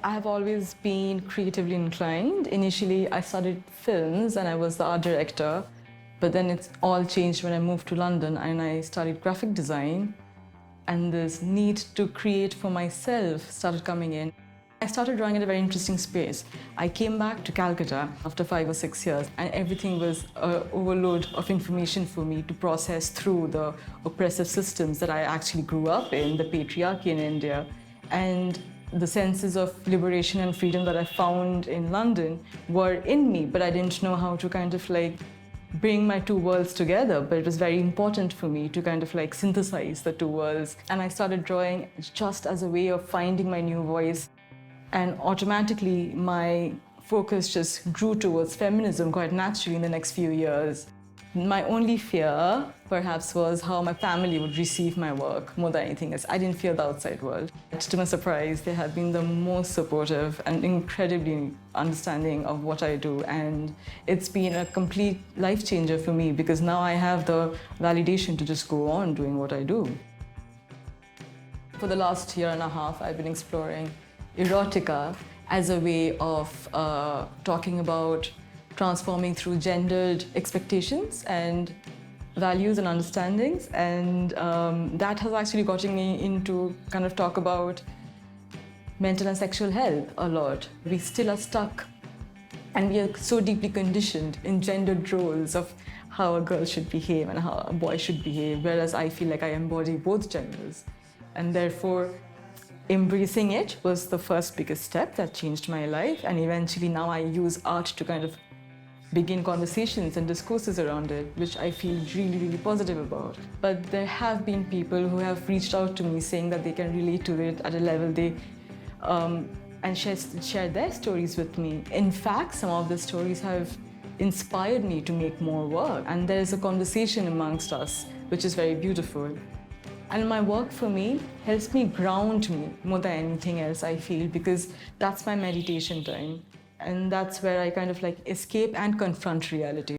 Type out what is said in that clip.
I have always been creatively inclined. Initially, I studied films and I was the art director, but then it's all changed when I moved to London and I studied graphic design, and this need to create for myself started coming in. I started drawing at a very interesting space. I came back to Calcutta after 5 or 6 years, and everything was an overload of information for me to process through the oppressive systems that I actually grew up in, the patriarchy in India. And the senses of liberation and freedom that I found in London were in me, but I didn't know how to kind of like bring my two worlds together. But it was very important for me to kind of like synthesize the two worlds. And I started drawing just as a way of finding my new voice. And automatically, my focus just grew towards feminism quite naturally in the next few years. My only fear, perhaps, was how my family would receive my work more than anything else. I didn't fear the outside world. To my surprise, they have been the most supportive and incredibly understanding of what I do. And it's been a complete life changer for me because now I have the validation to just go on doing what I do. For the last year and a half, I've been exploring erotica as a way of talking about transforming through gendered expectations and values and understandings. And that has actually gotten me into kind of talk about mental and sexual health a lot. We still are stuck and we are so deeply conditioned in gendered roles of how a girl should behave and how a boy should behave, whereas I feel like I embody both genders. And therefore, embracing it was the first biggest step that changed my life. And eventually now I use art to kind of begin conversations and discourses around it, which I feel really, really positive about. But there have been people who have reached out to me saying that they can relate to it at a level and share their stories with me. In fact, some of the stories have inspired me to make more work. And there's a conversation amongst us, which is very beautiful. And my work for me helps me ground me more than anything else, I feel, because that's my meditation time. And that's where I kind of like escape and confront reality.